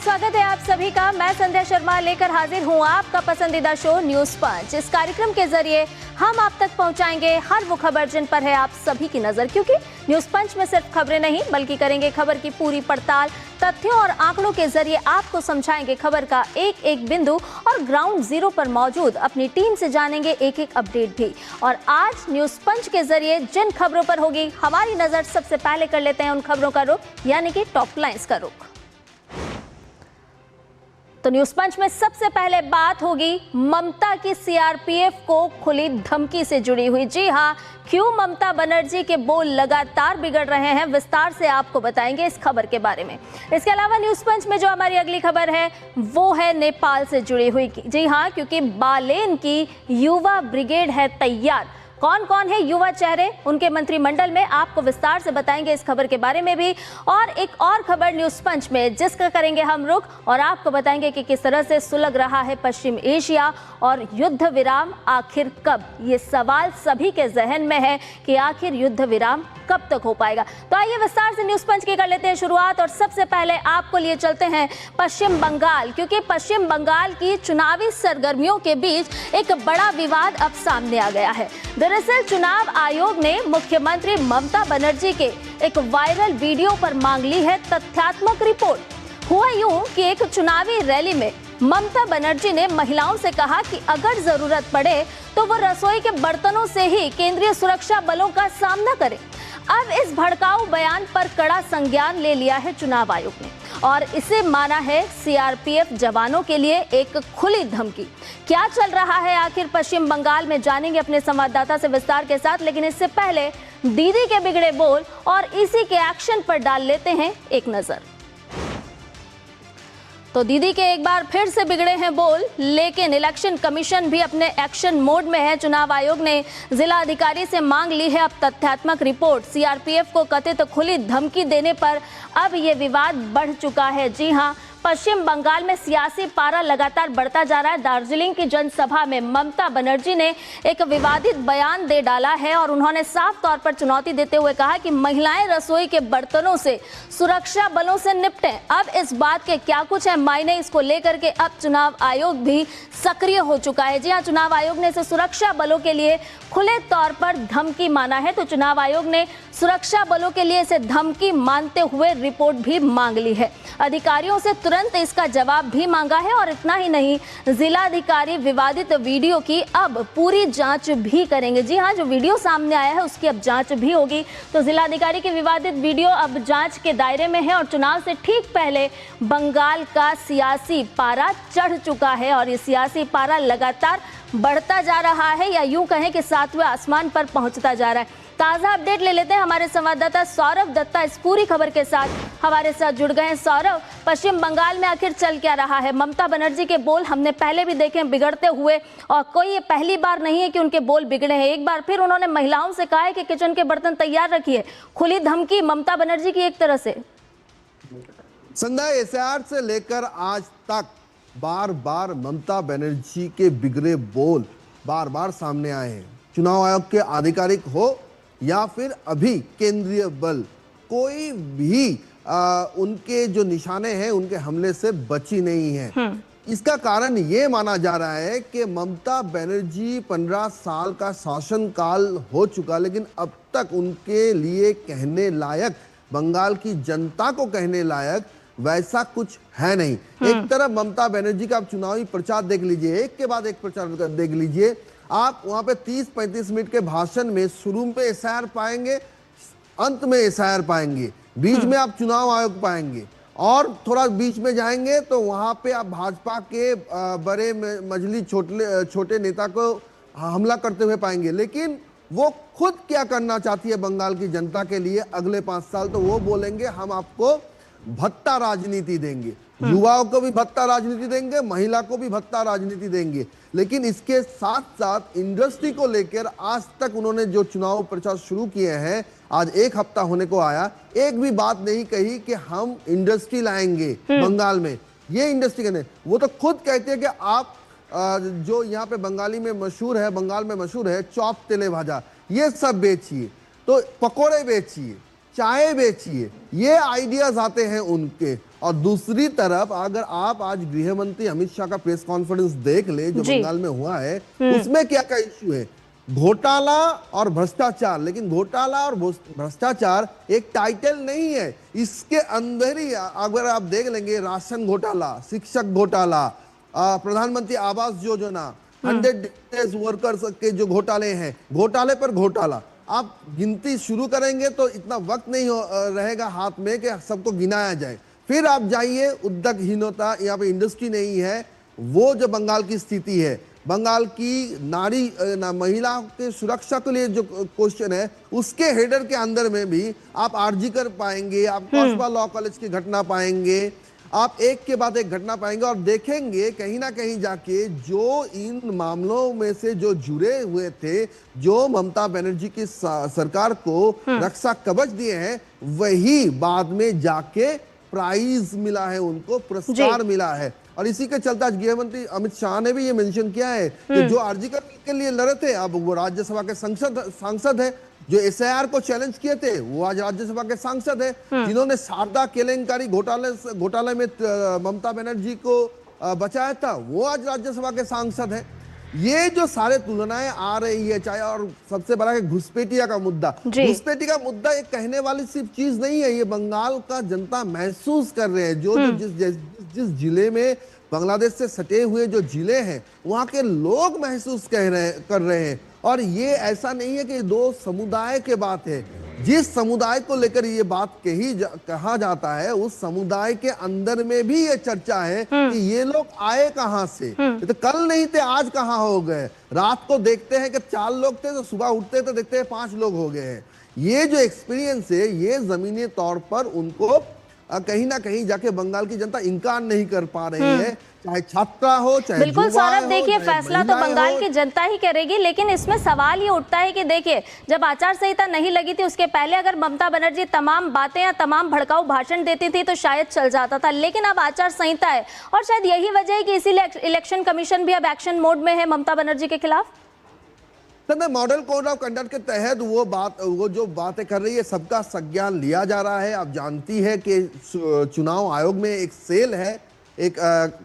स्वागत है आप सभी का। मैं संध्या शर्मा लेकर हाजिर हूँ आपका पसंदीदा शो न्यूज पंच। इस कार्यक्रम के जरिए हम आप तक पहुँचाएंगे हर वो खबर जिन पर है आप सभी की नजर, क्योंकि न्यूज पंच में सिर्फ खबरें नहीं बल्कि करेंगे खबर की पूरी पड़ताल, तथ्यों और आंकड़ों के जरिए आपको समझाएंगे खबर का एक एक बिंदु और ग्राउंड जीरो पर मौजूद अपनी टीम से जानेंगे एक एक अपडेट भी। और आज न्यूज पंच के जरिए जिन खबरों पर होगी हमारी नजर, सबसे पहले कर लेते हैं उन खबरों का रुख, यानी कि टॉप लाइंस का रुख। तो न्यूज पंच में सबसे पहले बात होगी ममता की सीआरपीएफ को खुली धमकी से जुड़ी हुई। जी हां, क्यों ममता बनर्जी के बोल लगातार बिगड़ रहे हैं, विस्तार से आपको बताएंगे इस खबर के बारे में। इसके अलावा न्यूज पंच में जो हमारी अगली खबर है वो है नेपाल से जुड़ी हुई। जी हां, क्योंकि बालेन की युवा ब्रिगेड है तैयार। कौन कौन है युवा चेहरे उनके मंत्रिमंडल में, आपको विस्तार से बताएंगे इस खबर के बारे में भी। और एक और खबर न्यूज पंच में जिसका करेंगे हम रुख और आपको बताएंगे कि किस तरह से सुलग रहा है पश्चिम एशिया और युद्ध विराम आखिर कब। ये सवाल सभी के जहन में है कि आखिर युद्ध विराम कब तक हो पाएगा। तो आइए विस्तार से न्यूज पंच की कर लेते हैं शुरुआत। और सबसे पहले आपको लिए चलते हैं पश्चिम बंगाल, क्योंकि पश्चिम बंगाल की चुनावी सरगर्मियों के बीच एक बड़ा विवाद अब सामने आ गया है। दरअसल चुनाव आयोग ने मुख्यमंत्री ममता बनर्जी के एक वायरल वीडियो पर मांग ली है तथ्यात्मक रिपोर्ट। हुआ यूं कि एक चुनावी रैली में ममता बनर्जी ने महिलाओं से कहा कि अगर जरूरत पड़े तो वो रसोई के बर्तनों से ही केंद्रीय सुरक्षा बलों का सामना करें। अब इस भड़काऊ बयान पर कड़ा संज्ञान ले लिया है चुनाव आयोग ने और इसे माना है सीआरपीएफ जवानों के लिए एक खुली धमकी। क्या चल रहा है आखिर पश्चिम बंगाल में, जानेंगे अपने संवाददाता से विस्तार के साथ। लेकिन इससे पहले दीदी के बिगड़े बोल और इसी के एक्शन पर डाल लेते हैं एक नजर। तो दीदी के एक बार फिर से बिगड़े हैं बोल, लेकिन इलेक्शन कमीशन भी अपने एक्शन मोड में है। चुनाव आयोग ने जिला अधिकारी से मांग ली है अब तथ्यात्मक रिपोर्ट। सीआरपीएफ को कथित खुली धमकी देने पर अब ये विवाद बढ़ चुका है। जी हां, पश्चिम बंगाल में सियासी पारा लगातार बढ़ता जा रहा है। दार्जिलिंग की जनसभा में ममता बनर्जी ने एक विवादित बयान दे डाला है और उन्होंने साफ तौर पर चुनौती देते हुए कहा कि महिलाएं रसोई के बर्तनों से सुरक्षा बलों से निपटें। अब इस बात के क्या कुछ है मायने, इसको लेकर के अब चुनाव आयोग भी सक्रिय हो चुका है। जी हाँ, चुनाव आयोग ने इसे सुरक्षा बलों के लिए खुले तौर पर धमकी माना है। तो चुनाव आयोग ने सुरक्षा बलों के लिए इसे धमकी मानते हुए रिपोर्ट भी मांग ली है। अधिकारियों से तुरंत इसका जवाब भी मांगा है और इतना ही नहीं, जिलाधिकारी विवादित वीडियो की अब पूरी जांच भी करेंगे। जी हां, जो वीडियो सामने आया है उसकी अब जांच भी होगी। तो जिलाधिकारी की विवादित वीडियो अब जांच के दायरे में है और चुनाव से ठीक पहले बंगाल का सियासी पारा चढ़ चुका है और ये सियासी पारा लगातार बढ़ता जा रहा है, या यूं कहें कि सातवें आसमान पर पहुंचता जा रहा है। ताजा अपडेट ले लेते हैं हमारे संवाददाता सौरभ दत्ता इस पूरी खबर के साथ हमारे साथ जुड़ गए हैं। सौरभ, पश्चिम बंगाल में आखिर चल क्या रहा है? ममता बनर्जी के बोल हमने पहले भी देखे बिगड़ते हुए और कोई ये पहली बार नहीं है कि उनके बोल बिगड़े हैं। एक बार फिर उन्होंने महिलाओं से कहा है कि किचन के बर्तन तैयार रखिए। खुली धमकी ममता बनर्जी की एक तरह से। संध्या, एसआईआर से लेकर आज तक बार बार ममता बनर्जी के बिगड़े बोल बार बार सामने आए हैं। चुनाव आयोग के आधिकारिक हो या फिर अभी केंद्रीय बल, कोई भी उनके जो निशाने हैं उनके हमले से बची नहीं है। इसका कारण ये माना जा रहा है कि ममता बनर्जी 15 साल का शासनकाल हो चुका, लेकिन अब तक उनके लिए कहने लायक, बंगाल की जनता को कहने लायक वैसा कुछ है नहीं। एक तरफ ममता बनर्जी का आप चुनावी प्रचार देख लीजिए, एक के बाद एक प्रचार देख लीजिए। आप वहां पे 30-35 मिनट के भाषण में शुरू में एसआईआर पाएंगे, अंत में एसआईआर पाएंगे, बीच में आप चुनाव आयोग पाएंगे और थोड़ा बीच में जाएंगे तो वहां पे आप भाजपा के बड़े मजली छोटे नेता को हमला करते हुए पाएंगे। लेकिन वो खुद क्या करना चाहती है बंगाल की जनता के लिए अगले 5 साल, तो वो बोलेंगे हम आपको भत्ता राजनीति देंगे, युवाओं को भी भत्ता राजनीति देंगे, महिला को भी भत्ता राजनीति देंगे। लेकिन इसके साथ साथ इंडस्ट्री को लेकर आज तक उन्होंने जो चुनाव प्रचार शुरू किए हैं, आज 1 हफ्ता होने को आया, एक भी बात नहीं कही कि हम इंडस्ट्री लाएंगे बंगाल में। ये इंडस्ट्री कहने, वो तो खुद कहते हैं कि आप जो यहाँ पे बंगाली में मशहूर है, बंगाल में मशहूर है चॉप तेले भाजा, ये सब बेचिए, तो पकोड़े बेचिए, चाय बेचिए, ये आइडियाज आते हैं उनके। और दूसरी तरफ अगर आप आज गृह मंत्री अमित शाह का प्रेस कॉन्फ्रेंस देख ले जो बंगाल में हुआ है, उसमें क्या क्या इश्यू है, घोटाला और भ्रष्टाचार। लेकिन घोटाला और भ्रष्टाचार एक टाइटल नहीं है, इसके अंदर ही अगर आप देख लेंगे राशन घोटाला, शिक्षक घोटाला, प्रधानमंत्री आवास योजना, 100 डेज वर्कर्स के जो घोटाले हैं, घोटाले पर घोटाला। आप गिनती शुरू करेंगे तो इतना वक्त नहीं रहेगा हाथ में कि सबको गिनाया जाए। फिर आप जाइए उद्योगहीनता, यहाँ पे इंडस्ट्री नहीं है, वो जो बंगाल की स्थिति है, बंगाल की महिलाओं के सुरक्षा के लिए जो क्वेश्चन है, उसके हेडर के अंदर में भी आप आरजी कर पाएंगे, आप कस्बा लॉ कॉलेज की घटना पाएंगे, आप एक के बाद एक घटना पाएंगे और देखेंगे कहीं ना कहीं जाके जो इन मामलों में से जो जुड़े हुए थे, जो ममता बनर्जी की सरकार को रक्षा कवच दिए हैं, वही बाद में जाके प्राइज मिला है, उनको पुरस्कार मिला है। और इसी के चलते आज गृह मंत्री अमित शाह ने भी ये मेंशन किया है कि जो आरजी के लिए लड़े थे, अब वो राज्यसभा के सांसद है, जो एसआईआर को चैलेंज किए थे वो आज राज्यसभा के सांसद है, जिन्होंने शारदा केलेंकारी घोटाले में ममता बनर्जी को बचाया था, वो आज राज्यसभा के सांसद है। ये जो सारे तुलनाएं आ रही है, चाहे और सबसे बड़ा है घुसपैठिया का मुद्दा, घुसपैठी का मुद्दा एक कहने वाली सिर्फ चीज नहीं है, ये बंगाल का जनता महसूस कर रहे हैं। जो जिस जिले में बांग्लादेश से सटे हुए जो जिले हैं, वहां के लोग महसूस कर रहे हैं। और ये ऐसा नहीं है कि दो समुदाय के बात है, जिस समुदाय को लेकर ये बात कहा जाता है, उस समुदाय के अंदर में भी ये चर्चा है कि ये लोग आए कहां से, तो कल नहीं थे आज कहां हो गए। रात को देखते हैं कि 4 लोग थे, तो सुबह उठते तो देखते हैं 5 लोग हो गए हैं। ये जो एक्सपीरियंस है, ये जमीनी तौर पर उनको कहीं ना कहीं जाके बंगाल की जनता इनकार नहीं कर पा रही है, चाहे छात्रा हो, चाहे बिल्कुल सौरभ, देखिए फैसला तो बंगाल की जनता ही करेगी, लेकिन इसमें सवाल ये उठता है कि देखिए जब आचार संहिता नहीं लगी थी उसके पहले अगर ममता बनर्जी तमाम बातें या तमाम भड़काऊ भाषण देती थी तो शायद चल जाता था, लेकिन अब आचार संहिता है और शायद यही वजह है कि इसीलिए इलेक्शन कमीशन भी अब एक्शन मोड में है ममता बनर्जी के खिलाफ। मॉडल कोड ऑफ कंडक्ट के तहत वो जो बातें कर रही है, सबका संज्ञान लिया जा रहा है। आप जानती है कि चुनाव आयोग में एक सेल है, एक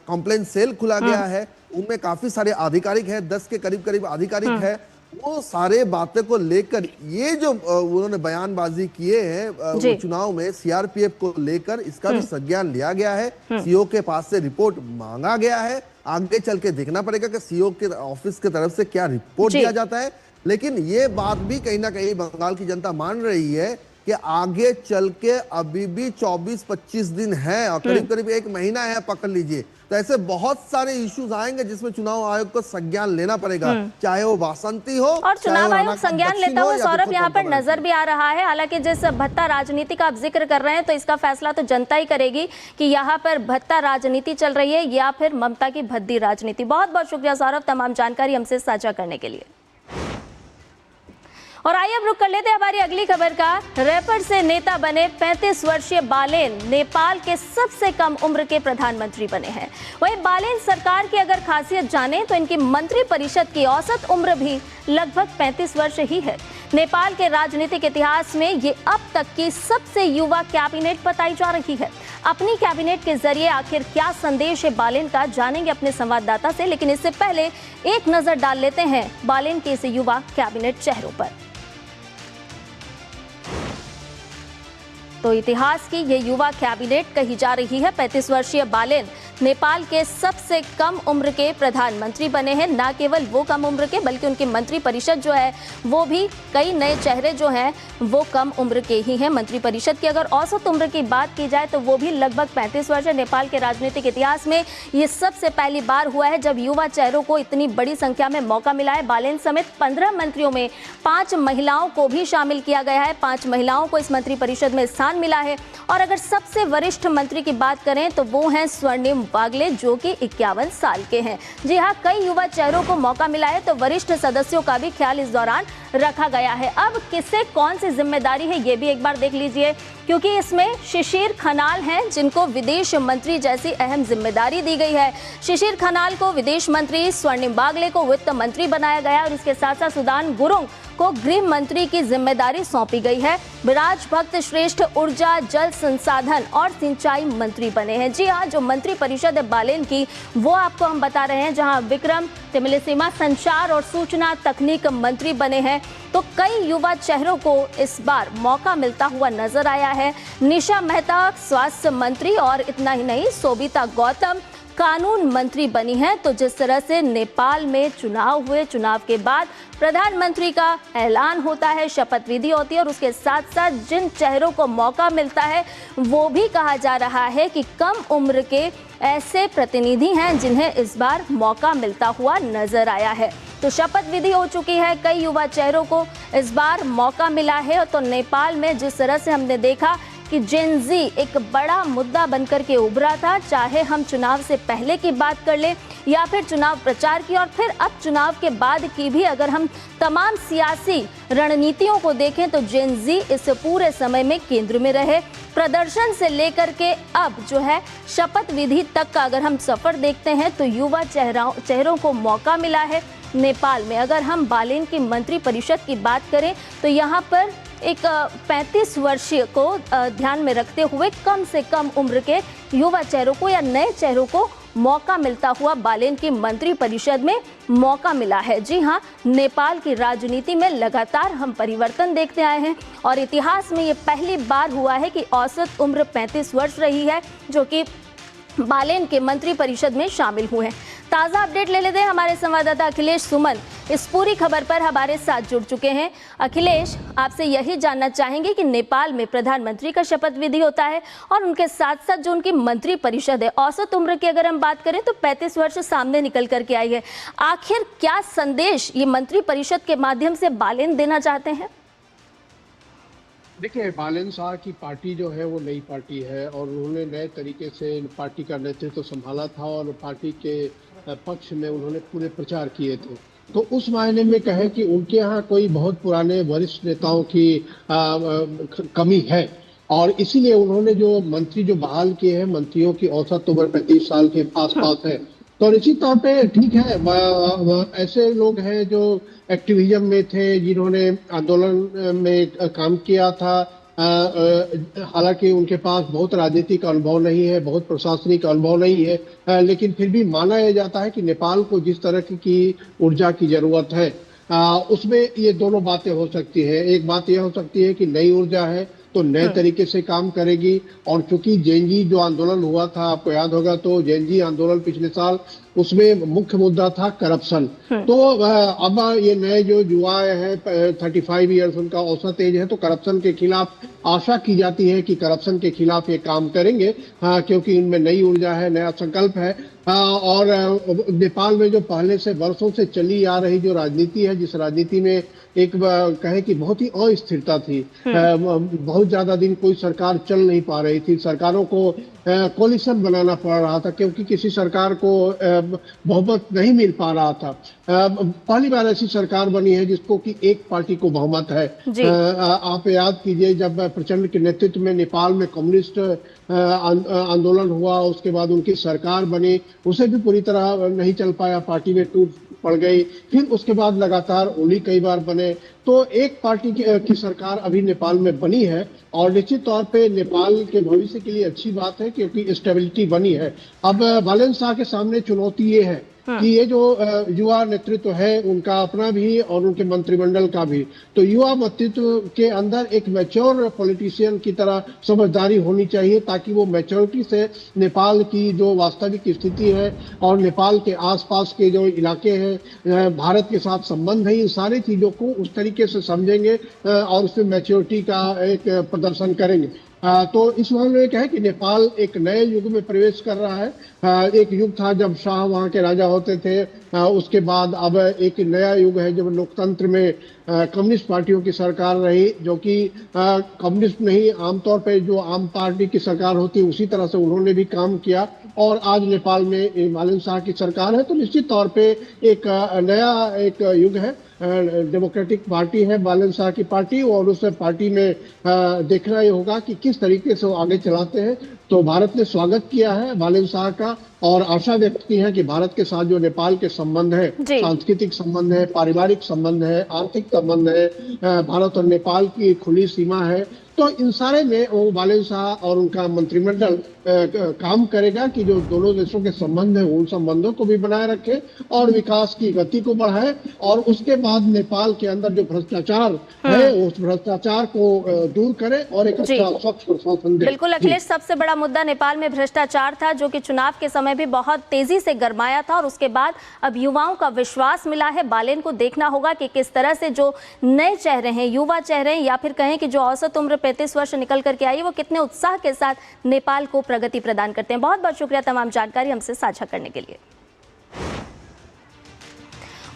कंप्लेंट सेल खुला गया है, उनमें काफी सारे आधिकारिक हैं, 10 के करीब आधिकारिक है। वो सारे बातें को लेकर ये जो उन्होंने बयानबाजी किए हैं चुनाव में सीआरपीएफ को लेकर, इसका भी संज्ञान लिया गया है। सीओ के पास से रिपोर्ट मांगा गया है, आगे चल के देखना पड़ेगा कि सीओ के ऑफिस की तरफ से क्या रिपोर्ट दिया जाता है। लेकिन ये बात भी कहीं ना कहीं बंगाल की जनता मान रही है कि आगे चल के अभी भी 24-25 दिन है और करीब 1 महीना है, पकड़ लीजिए, तो ऐसे बहुत सारे इश्यूज आएंगे जिसमें चुनाव आयोग को संज्ञान लेना पड़ेगा, चाहे वो वासंती हो और चुनाव आयोग संज्ञान लेता हुआ सौरभ यहाँ पर नजर भी आ रहा है। हालांकि जिस भत्ता राजनीति का आप जिक्र कर रहे हैं, तो इसका फैसला तो जनता ही करेगी कि यहाँ पर भत्ता राजनीति चल रही है या फिर ममता की भद्दी राजनीति। बहुत बहुत शुक्रिया सौरभ तमाम जानकारी हमसे साझा करने के लिए। और आइए अब रुक कर लेते हैं हमारी अगली खबर का। रैपर से नेता बने 35 वर्षीय बालेन नेपाल के सबसे कम उम्र के प्रधानमंत्री बने हैं। वहीं बालेन सरकार की अगर खासियत जाने तो इनकी मंत्री परिषद की औसत उम्र भी लगभग 35 वर्ष ही है। नेपाल के राजनीतिक इतिहास में ये अब तक की सबसे युवा कैबिनेट बताई जा रही है। अपनी कैबिनेट के जरिए आखिर क्या संदेश है बालेन का, जानेंगे अपने संवाददाता से, लेकिन इससे पहले एक नजर डाल लेते हैं बालेन के इस युवा कैबिनेट चेहरों पर। तो इतिहास की ये युवा कैबिनेट कही जा रही है। 35 वर्षीय बालेन नेपाल के सबसे कम उम्र के प्रधानमंत्री बने हैं। ना केवल वो कम उम्र के, बल्कि उनकी मंत्री परिषद जो है वो भी कई नए चेहरे जो हैं वो कम उम्र के ही हैं। मंत्री परिषद की अगर औसत उम्र की बात की जाए तो वो भी लगभग 35 वर्ष है। नेपाल के राजनीतिक इतिहास में ये सबसे पहली बार हुआ है जब युवा चेहरों को इतनी बड़ी संख्या में मौका मिला है। बालेन समेत 15 मंत्रियों में 5 महिलाओं को भी शामिल किया गया है। 5 महिलाओं को इस मंत्री परिषद में स्थान मिला है। और अगर सबसे वरिष्ठ मंत्री की बात करें तो वो हैं स्वर्णिम वागले, जो कि 51 साल के हैं। जी हाँ, कई युवा चेहरों को मौका मिला है तो वरिष्ठ सदस्यों का भी ख्याल इस दौरान रखा गया है। अब किसे कौन सी जिम्मेदारी है ये भी एक बार देख लीजिए, क्योंकि इसमें शिशिर खनाल हैं जिनको विदेश मंत्री जैसी अहम जिम्मेदारी दी गई है। शिशिर खनाल को विदेश मंत्री, स्वर्णिम बागले को वित्त मंत्री बनाया गया और इसके साथ साथ सुदान गुरुंग को गृह मंत्री की जिम्मेदारी सौंपी गई है। विराज भक्त श्रेष्ठ ऊर्जा, जल संसाधन और सिंचाई मंत्री बने हैं। जी हाँ, जो मंत्री परिषद है बालेन की, वो आपको हम बता रहे हैं, जहां विक्रम तिमिलिसिमा संचार और सूचना तकनीक मंत्री बने हैं। तो कई युवा चेहरों को इस बार मौका मिलता हुआ नजर आया है। निशा मेहता स्वास्थ्य मंत्री और इतना ही नहीं, सोबिता गौतम कानून मंत्री बनी हैं। तो जिस तरह से नेपाल में चुनाव हुए, चुनाव के बाद प्रधानमंत्री का ऐलान होता है, शपथ विधि होती है और उसके साथ साथ जिन चेहरों को मौका मिलता है वो भी कहा जा रहा है कि कम उम्र के ऐसे प्रतिनिधि हैं जिन्हें इस बार मौका मिलता हुआ नजर आया है। तो शपथ विधि हो चुकी है, कई युवा चेहरों को इस बार मौका मिला है। तो नेपाल में जिस तरह से हमने देखा कि जेन ज़ी एक बड़ा मुद्दा बनकर के उभरा था, चाहे हम चुनाव से पहले की बात कर लें या फिर चुनाव प्रचार की, और फिर अब चुनाव के बाद की भी अगर हम तमाम सियासी रणनीतियों को देखें तो जेन ज़ी इस पूरे समय में केंद्र में रहे। प्रदर्शन से लेकर के अब जो है शपथ विधि तक का अगर हम सफर देखते हैं तो युवा चेहरों को मौका मिला है नेपाल में। अगर हम बालेन की मंत्री परिषद की बात करें तो यहाँ पर एक 35 वर्षीय को ध्यान में रखते हुए कम से कम उम्र के युवा चेहरों को या नए चेहरों को मौका मिलता हुआ बालेन की मंत्री परिषद में मौका मिला है। जी हाँ, नेपाल की राजनीति में लगातार हम परिवर्तन देखते आए हैं और इतिहास में ये पहली बार हुआ है कि औसत उम्र 35 वर्ष रही है जो कि बालेन के मंत्री परिषद में शामिल हुए हैं। ताज़ा अपडेट ले लेते हैं, हमारे संवाददाता अखिलेश सुमन इस पूरी खबर पर हमारे साथ जुड़ चुके हैं। अखिलेश, आपसे यही जानना चाहेंगे कि नेपाल में प्रधानमंत्री का शपथ विधि होता है और उनके साथ साथ जो उनकी मंत्री परिषद है, औसत उम्र की अगर हम बात करें तो 35 वर्ष सामने निकल करके आई है। आखिर क्या संदेश ये मंत्री परिषद के माध्यम से बालेन देना चाहते हैं? देखिए, बालेन शाह की पार्टी जो है वो नई पार्टी है और उन्होंने नए तरीके से पार्टी का नेतृत्व संभाला था और पार्टी के पक्ष में उन्होंने पूरे प्रचार किए थे। तो उस मायने में कहें कि उनके यहाँ कोई बहुत पुराने वरिष्ठ नेताओं की कमी है और इसीलिए उन्होंने जो मंत्री जो बहाल किए हैं, मंत्रियों की औसत उम्र 35 साल के आसपास है। तो निश्चित तौर पे ठीक है, ऐसे लोग हैं जो एक्टिविज्म में थे, जिन्होंने आंदोलन में काम किया था। हालांकि उनके पास बहुत राजनीतिक अनुभव नहीं है, बहुत प्रशासनिक अनुभव नहीं है, लेकिन फिर भी माना यह जाता है कि नेपाल को जिस तरह की ऊर्जा की जरूरत है उसमें ये दोनों बातें हो सकती है। एक बात यह हो सकती है कि नई ऊर्जा है तो नए तरीके से काम करेगी और चूंकि जेएनजी जो आंदोलन हुआ था, आपको याद होगा, तो जेएनजी आंदोलन पिछले साल उसमें मुख्य मुद्दा था करप्शन। तो अब ये नए जो युवा हैं 35 इयर्स उनका औसत एज है, तो करप्शन के खिलाफ आशा की जाती है कि करप्शन के खिलाफ ये काम करेंगे, क्योंकि इनमें नई ऊर्जा है, नया संकल्प है। और नेपाल में जो पहले से वर्षों से चली आ रही जो राजनीति है, जिस राजनीति में एक कहे कि बहुत ही अस्थिरता थी, बहुत ज्यादा दिन कोई सरकार चल नहीं पा रही थी, सरकारों को कोलिशन बनाना पड़ रहा था क्योंकि किसी सरकार को बहुमत नहीं मिल पा रहा था। पहली बार ऐसी सरकार बनी है जिसको कि एक पार्टी को बहुमत है। आप याद कीजिए, जब प्रचंड के नेतृत्व में नेपाल में कम्युनिस्ट आंदोलन हुआ, उसके बाद उनकी सरकार बनी, उसे भी पूरी तरह नहीं चल पाया, पार्टी में टूट पड़ गई। फिर उसके बाद लगातार उन्हीं कई बार बने। तो एक पार्टी की सरकार अभी नेपाल में बनी है और निश्चित तौर पे नेपाल के भविष्य के लिए अच्छी बात है क्योंकि स्टेबिलिटी बनी है। अब बालेन शाह के सामने चुनौती ये है कि ये जो युवा नेतृत्व है उनका अपना भी और उनके मंत्रिमंडल का भी, तो युवा नेतृत्व के अंदर एक मैच्योर पॉलिटिशियन की तरह समझदारी होनी चाहिए ताकि वो मैच्योरिटी से नेपाल की जो वास्तविक स्थिति है और नेपाल के आसपास के जो इलाके हैं, भारत के साथ संबंध है, इन सारी चीजों को उस तरीके से समझेंगे और उसमें मैच्योरिटी का एक प्रदर्शन करेंगे। तो इस मामले में क्या है कि नेपाल एक नए युग में प्रवेश कर रहा है। एक युग था जब शाह वहाँ के राजा होते थे, उसके बाद अब एक नया युग है जब लोकतंत्र में कम्युनिस्ट पार्टियों की सरकार रही, जो कि कम्युनिस्ट नहीं, आमतौर पर जो आम पार्टी की सरकार होती है उसी तरह से उन्होंने भी काम किया और आज नेपाल में मालन शाह की सरकार है, तो निश्चित तौर पे एक नया एक युग है। डेमोक्रेटिक पार्टी है मालन शाह की पार्टी, और उस पार्टी में देखना ये होगा कि किस तरीके से वो आगे चलाते हैं। तो भारत ने स्वागत किया है मालन शाह का, और आशा व्यक्त की है कि भारत के साथ जो नेपाल के संबंध है, सांस्कृतिक संबंध है, पारिवारिक संबंध है, आर्थिक संबंध है, भारत और नेपाल की खुली सीमा है, तो इन सारे में वो मालन शाह और उनका मंत्रिमंडल काम करेगा कि जो दोनों देशों के संबंध है उन संबंधों को भी बनाए रखे और विकास की गति को बढ़ाए, और उसके बाद नेपाल के अंदर जो भ्रष्टाचार है उस भ्रष्टाचार को दूर करे और एक अच्छा स्वच्छ प्रशासन दे। बिल्कुल अखिलेश, सबसे बड़ा मुद्दा नेपाल में भ्रष्टाचार था, जो कि चुनाव के समय भी बहुत तेजी से गरमाया था, और उसके बाद अब युवाओं का विश्वास मिला है। बालेन को देखना होगा कि किस तरह से जो नए चेहरे हैं, युवा चेहरे हैं, या फिर कहें कि जो औसत उम्र 35 वर्ष निकल करके आई है, वो कितने उत्साह के साथ नेपाल को प्रगति प्रदान करते हैं। बहुत बहुत शुक्रिया तमाम जानकारी हमसे साझा करने के लिए।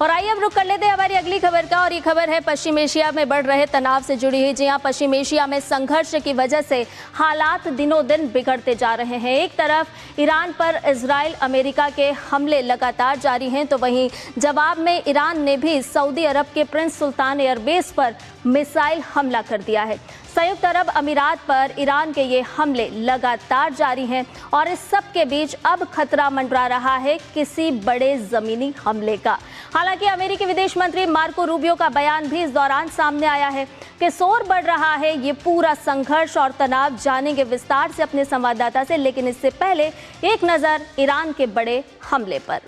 और आइए अब रुक कर लेते हैं हमारी अगली खबर का, और ये खबर है पश्चिम एशिया में बढ़ रहे तनाव से जुड़ी हुई। जी हां, पश्चिम एशिया में संघर्ष की वजह से हालात दिनों दिन बिगड़ते जा रहे हैं। एक तरफ ईरान पर इजराइल अमेरिका के हमले लगातार जारी हैं, तो वहीं जवाब में ईरान ने भी सऊदी अरब के प्रिंस सुल्तान एयरबेस पर मिसाइल हमला कर दिया है। संयुक्त अरब अमीरात पर ईरान के ये हमले लगातार जारी हैं, और इस सब के बीच अब खतरा मंडरा रहा है किसी बड़े जमीनी हमले का। हालांकि अमेरिकी विदेश मंत्री मार्को रूबियो का बयान भी इस दौरान सामने आया है कि शोर बढ़ रहा है ये पूरा संघर्ष और तनाव। जानेंगे विस्तार से अपने संवाददाता से, लेकिन इससे पहले एक नजर ईरान के बड़े हमले पर।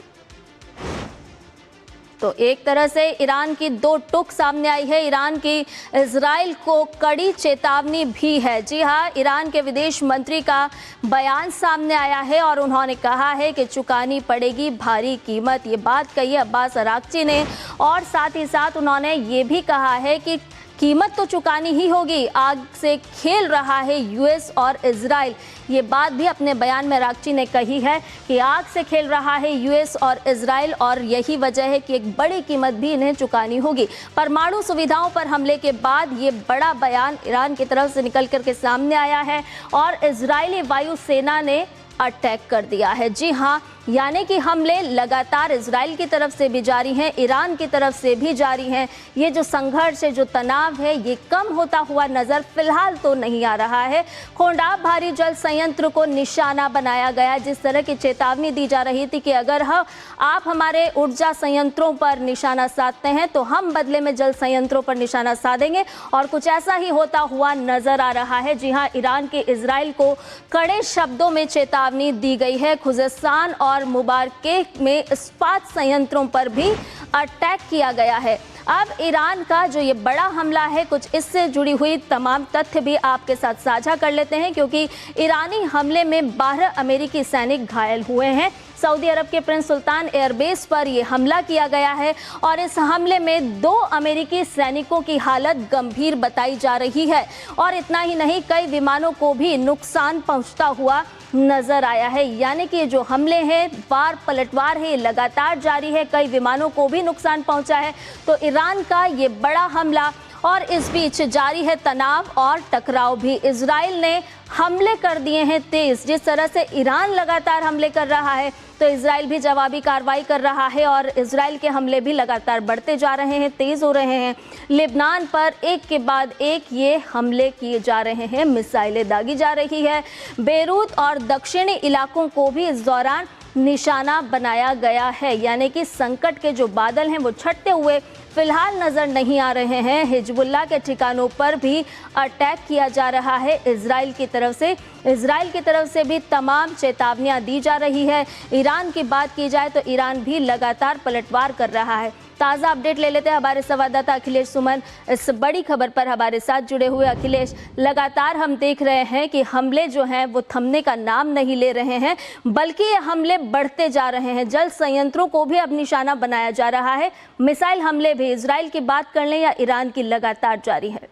तो एक तरह से ईरान की दो टुक सामने आई है। ईरान की इजराइल को कड़ी चेतावनी भी है। जी हां, ईरान के विदेश मंत्री का बयान सामने आया है, और उन्होंने कहा है कि चुकानी पड़ेगी भारी कीमत। ये बात कही है अब्बास अराक्ची ने, और साथ ही साथ उन्होंने ये भी कहा है कि कीमत तो चुकानी ही होगी। आग से खेल रहा है यूएस और इजराइल। ये बात भी अपने बयान में अराक्ची ने कही है कि आग से खेल रहा है यूएस और इजराइल, और यही वजह है कि एक बड़ी कीमत भी इन्हें चुकानी होगी। परमाणु सुविधाओं पर हमले के बाद ये बड़ा बयान ईरान की तरफ से निकल कर के सामने आया है, और इजरायली वायुसेना ने अटैक कर दिया है। जी हां, यानी कि हमले लगातार इजराइल की तरफ से भी जारी हैं, ईरान की तरफ से भी जारी हैं। ये जो संघर्ष है, जो तनाव है, ये कम होता हुआ नजर फिलहाल तो नहीं आ रहा है। खोंडाब भारी जल संयंत्र को निशाना बनाया गया। जिस तरह की चेतावनी दी जा रही थी कि अगर आप हमारे ऊर्जा संयंत्रों पर निशाना साधते हैं तो हम बदले में जल संयंत्रों पर निशाना साधेंगे, और कुछ ऐसा ही होता हुआ नजर आ रहा है। जी हाँ, ईरान के इजराइल को कड़े शब्दों में चेतावनी दी गई है। खुजेस्तान और मुबारके में इस्पात संयंत्रों पर भी अटैक किया गया है। अब ईरान का जो ये बड़ा हमला है, कुछ इससे जुड़ी हुई तमाम तथ्य भी आपके साथ साझा कर लेते हैं, क्योंकि ईरानी हमले में 12 अमेरिकी सैनिक घायल हुए हैं। सऊदी अरब के प्रिंस सुल्तान एयरबेस पर यह हमला किया गया है, और इस हमले में 2 अमेरिकी सैनिकों की हालत गंभीर बताई जा रही है। और इतना ही नहीं, कई विमानों को भी नुकसान पहुंचता हुआ नजर आया है। यानी कि जो हमले हैं, वार पलटवार है, लगातार जारी है। कई विमानों को भी नुकसान पहुंचा है। तो ईरान का ये बड़ा हमला, और इस बीच जारी है तनाव और टकराव भी। इजराइल ने हमले कर दिए हैं तेज। जिस तरह से ईरान लगातार हमले कर रहा है, तो इजराइल भी जवाबी कार्रवाई कर रहा है, और इजराइल के हमले भी लगातार बढ़ते जा रहे हैं, तेज हो रहे हैं। लेबनान पर एक के बाद एक ये हमले किए जा रहे हैं, मिसाइलें दागी जा रही है। बेरूत और दक्षिणी इलाकों को भी इस दौरान निशाना बनाया गया है। यानी कि संकट के जो बादल हैं वो छटते हुए फिलहाल नजर नहीं आ रहे हैं। हिजबुल्लाह के ठिकानों पर भी अटैक किया जा रहा है इजराइल की तरफ से। इजराइल की तरफ से भी तमाम चेतावनियां दी जा रही है। ईरान की बात की जाए तो ईरान भी लगातार पलटवार कर रहा है। ताज़ा अपडेट ले लेते हैं हमारे संवाददाता अखिलेश सुमन इस बड़ी खबर पर हमारे साथ जुड़े हुए। अखिलेश, लगातार हम देख रहे हैं कि हमले जो हैं वो थमने का नाम नहीं ले रहे हैं, बल्कि ये हमले बढ़ते जा रहे हैं। जल संयंत्रों को भी अब निशाना बनाया जा रहा है। मिसाइल हमले भी इजराइल की बात कर लें या ईरान की, लगातार जारी है।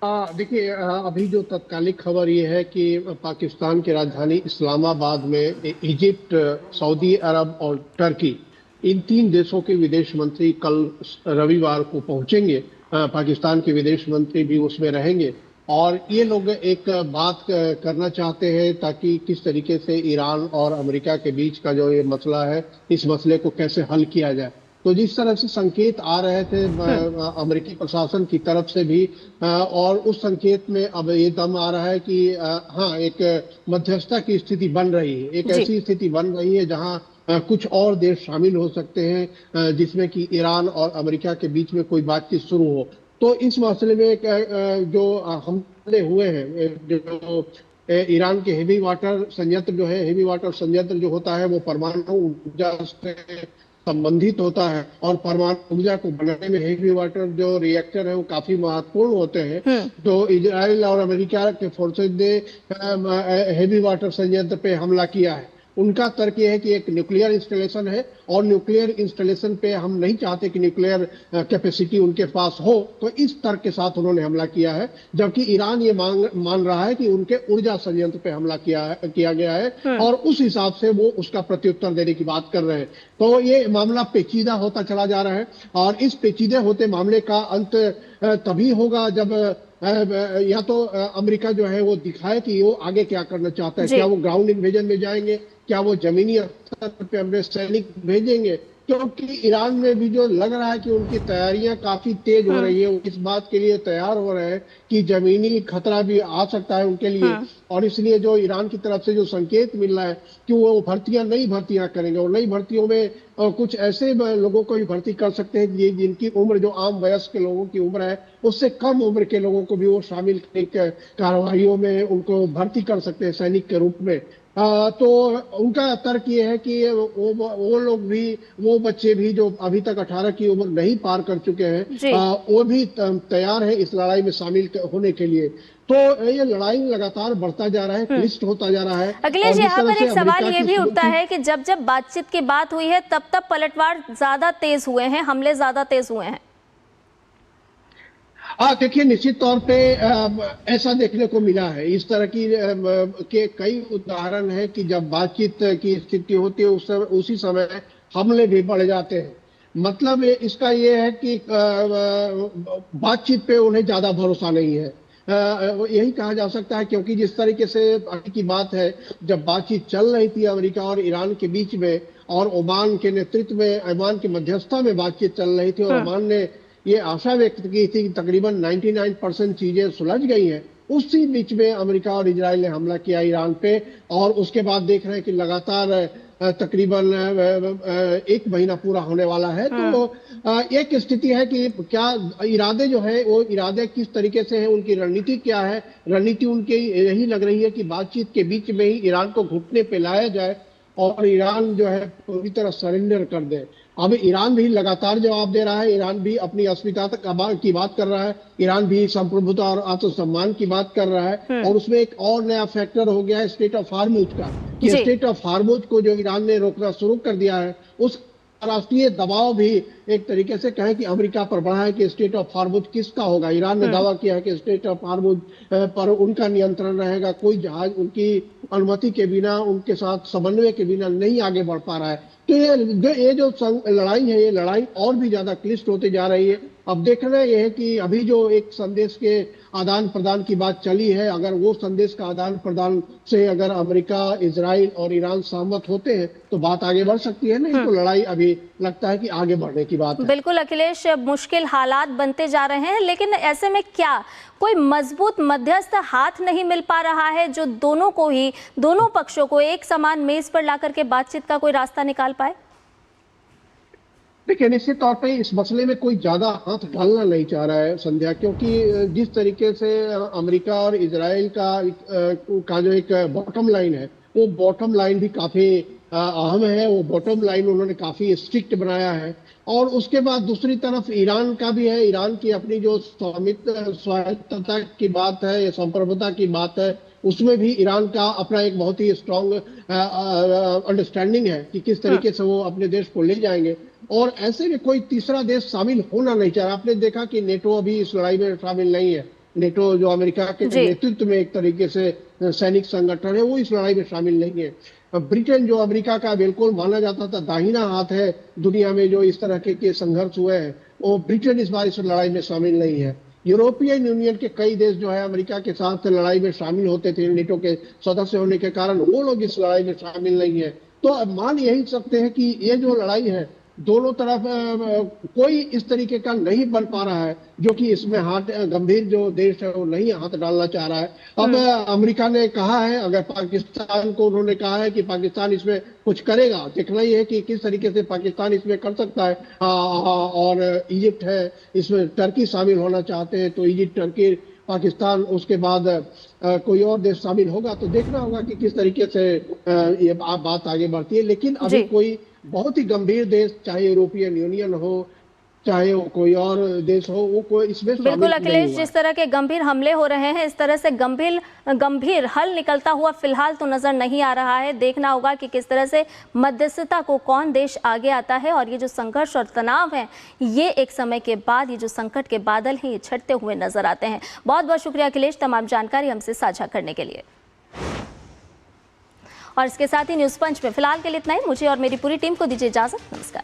देखिए, अभी जो तत्कालिक खबर ये है कि पाकिस्तान की राजधानी इस्लामाबाद में इजिप्ट, सऊदी अरब और टर्की, इन 3 देशों के विदेश मंत्री कल रविवार को पहुंचेंगे। पाकिस्तान के विदेश मंत्री भी उसमें रहेंगे। और ये लोग एक बात करना चाहते हैं ताकि किस तरीके से ईरान और अमेरिका के बीच का जो ये मसला है, इस मसले को कैसे हल किया जाए। तो जिस तरह से संकेत आ रहे थे अमेरिकी प्रशासन की तरफ से भी, और उस संकेत में अब ये दम आ रहा है कि हाँ, एक मध्यस्थता की स्थिति बन रही है, एक जी। ऐसी स्थिति बन रही है जहां कुछ और देश शामिल हो सकते हैं, जिसमें कि ईरान और अमेरिका के बीच में कोई बातचीत शुरू हो। तो इस मसले में जो हमले हुए हैं, जो ईरान के हेवी वाटर संयंत्र जो है, हेवी वाटर संयंत्र जो होता है वो परमाणु ऊर्जा से संबंधित होता है, और परमाणु ऊर्जा को बनाने में हेवी वाटर जो रिएक्टर है वो काफी महत्वपूर्ण होते हैं। तो इजराइल और अमेरिका के फोर्सेज ने हेवी वाटर संयंत्र पे हमला किया है। उनका तर्क ये है कि एक न्यूक्लियर इंस्टॉलेशन है, और न्यूक्लियर इंस्टॉलेशन पे हम नहीं चाहते कि न्यूक्लियर कैपेसिटी उनके पास हो, तो इस तर्क के साथ उन्होंने हमला किया है। जबकि ईरान ये मान रहा है कि उनके ऊर्जा संयंत्र पे हमला किया गया है, और उस हिसाब से वो उसका प्रत्युत्तर देने की बात कर रहे हैं। तो ये मामला पेचीदा होता चला जा रहा है, और इस पेचीदे होते मामले का अंत तभी होगा जब या तो अमेरिका जो है वो दिखाए कि वो आगे क्या करना चाहता है। क्या वो ग्राउंड इन्वेजन में जाएंगे, क्या वो जमीनी स्तर पे अपने सैनिक भेजेंगे, क्योंकि ईरान में भी जो लग रहा है कि उनकी तैयारियां काफी तेज हो रही है, वो इस बात के लिए तैयार हो रहे हैं कि जमीनी खतरा भी आ सकता है उनके लिए। और इसलिए जो ईरान की तरफ से जो संकेत मिल रहा है कि वो नई भर्तियां करेंगे, और नई भर्तियों में कुछ ऐसे लोगों को भी भर्ती कर सकते हैं जिनकी उम्र जो आम वयस्क के लोगों की उम्र है, उससे कम उम्र के लोगों को भी वो शामिल कार्रवाइयों में उनको भर्ती कर सकते हैं सैनिक के रूप में। तो उनका तर्क ये है कि वो लोग भी, वो बच्चे भी जो अभी तक 18 की उम्र नहीं पार कर चुके हैं, वो भी तैयार है इस लड़ाई में शामिल होने के लिए। तो ये लड़ाई लगातार बढ़ता जा रहा है, क्लिष्ट होता जा रहा है। अखिलेश, यहाँ पर एक सवाल ये भी उठता है कि जब जब बातचीत की बात हुई है तब तब पलटवार ज्यादा तेज हुए हैं, हमले ज्यादा तेज हुए हैं। देखिए, निश्चित तौर पे ऐसा देखने को मिला है। इस तरह की के कई उदाहरण है कि जब बातचीत की स्थिति होती है उसी समय हमले भी बढ़ जाते हैं। मतलब इसका ये है कि बातचीत पे उन्हें ज्यादा भरोसा नहीं है, यही कहा जा सकता है। क्योंकि जिस तरीके से अभी की बात है, जब बातचीत चल रही थी अमेरिका और ईरान के बीच में, और ओमान के नेतृत्व में, ओमान की मध्यस्थता में बातचीत चल रही थी, और ओमान ने ये आशा व्यक्त की थी कि तकरीबन 99% चीजें सुलझ गई हैं। उसी बीच में अमेरिका और इजराइल ने हमला किया ईरान पे, और उसके बाद देख रहे हैं कि लगातार तकरीबन 1 महीना पूरा होने वाला है। तो एक स्थिति है कि क्या इरादे जो है, वो इरादे किस तरीके से है, उनकी रणनीति क्या है। रणनीति उनकी यही लग रही है कि बातचीत के बीच में ही ईरान को घुटने पे लाया जाए, और ईरान जो है पूरी तरह सरेंडर कर दे। अब ईरान भी लगातार जवाब दे रहा है, ईरान भी अपनी अस्मिता की बात कर रहा है, ईरान भी संप्रभुता और आत्मसम्मान की बात कर रहा है। और उसमें एक और नया फैक्टर हो गया है स्टेट ऑफ हार्मुज का, कि स्टेट ऑफ हार्मुज को जो ईरान ने रोकना शुरू कर दिया है, उस राष्ट्रीय दबाव भी एक तरीके से कहें कि अमेरिका पर बढ़ा है कि स्टेट ऑफ हार्मुज किसका होगा। ईरान ने दावा किया है कि स्टेट ऑफ हार्मुज पर उनका नियंत्रण रहेगा, कोई जहाज उनकी अनुमति के बिना, उनके साथ समन्वय के बिना नहीं आगे बढ़ पा रहा है। तो ये जो लड़ाई है, ये लड़ाई और भी ज्यादा क्लिष्ट होती जा रही है। अब देखना यह है कि अभी जो एक संदेश के आदान प्रदान की बात चली है, अगर वो संदेश का आदान प्रदान से अगर अमेरिका, इजराइल और ईरान सहमत होते हैं तो बात आगे बढ़ सकती है। नहीं तो लड़ाई अभी लगता है कि आगे बढ़ने की बात है। बिल्कुल अखिलेश, मुश्किल हालात बनते जा रहे हैं, लेकिन ऐसे में क्या कोई मजबूत मध्यस्थ हाथ नहीं मिल पा रहा है जो दोनों पक्षों को एक समान मेज पर ला करके बातचीत का कोई रास्ता निकाल पाए? देखिए, निश्चित तौर पे इस मसले में कोई ज्यादा हाथ डालना नहीं चाह रहा है संध्या, क्योंकि जिस तरीके से अमेरिका और इजराइल का जो एक बॉटम लाइन है, वो बॉटम लाइन भी काफी अहम है। वो बॉटम लाइन उन्होंने काफी स्ट्रिक्ट बनाया है। और उसके बाद दूसरी तरफ ईरान का भी है। ईरान की अपनी जो स्वायत्तता की बात है या संप्रभुता की बात है, उसमें भी ईरान का अपना एक बहुत ही स्ट्रॉन्ग अंडरस्टैंडिंग है कि किस तरीके से वो अपने देश को ले जाएंगे। और ऐसे में कोई तीसरा देश शामिल होना नहीं चाह रहा। आपने देखा कि नेटो अभी इस लड़ाई में शामिल नहीं है। नेटो जो अमेरिका के नेतृत्व में एक तरीके से सैनिक संगठन है, वो इस लड़ाई में शामिल नहीं है। ब्रिटेन जो अमेरिका का बिल्कुल माना जाता था दाहिना हाथ है दुनिया में जो इस तरह के संघर्ष हुए हैं, वो ब्रिटेन इस बार इस लड़ाई में शामिल नहीं है। यूरोपियन यूनियन के कई देश जो है अमेरिका के साथ लड़ाई में शामिल होते थे, नेटो के सदस्य होने के कारण वो लोग इस लड़ाई में शामिल नहीं है। तो अब मान यही सकते हैं कि ये जो लड़ाई है दोनों तरफ कोई इस तरीके का नहीं बन पा रहा है जो कि इसमें हाथ, गंभीर जो देश है वो नहीं हाथ डालना चाह रहा है। अब अमेरिका ने कहा है, अगर पाकिस्तान को उन्होंने कहा है कि पाकिस्तान इसमें कुछ करेगा, देखना ही है कि किस तरीके से पाकिस्तान इसमें कर सकता है। और इजिप्ट है, इसमें टर्की शामिल होना चाहते हैं, तो इजिप्ट, टर्की, पाकिस्तान, उसके बाद कोई और देश शामिल होगा, तो देखना होगा कि किस तरीके से ये बात आगे बढ़ती है। लेकिन अभी कोई बहुत ही गंभीर देश, चाहे यूरोपियन यूनियन हो, चाहे वो कोई और देश हो, वो कोई इसमें बिल्कुल अखिलेश, जिस तरह के गंभीर हमले हो रहे हैं, इस तरह से गंभीर हल निकलता हुआ फिलहाल तो नजर नहीं आ रहा है। देखना होगा कि किस तरह से मध्यस्थता को कौन देश आगे आता है, और ये जो संघर्ष और तनाव है, ये एक समय के बाद ये जो संकट के बादल हैं, ये छटते हुए नजर आते हैं। बहुत बहुत शुक्रिया अखिलेश, तमाम जानकारी हमसे साझा करने के लिए। और इसके साथ ही न्यूज़ पंच में फिलहाल के लिए इतना ही। मुझे और मेरी पूरी टीम को दीजिए इजाजत। नमस्कार।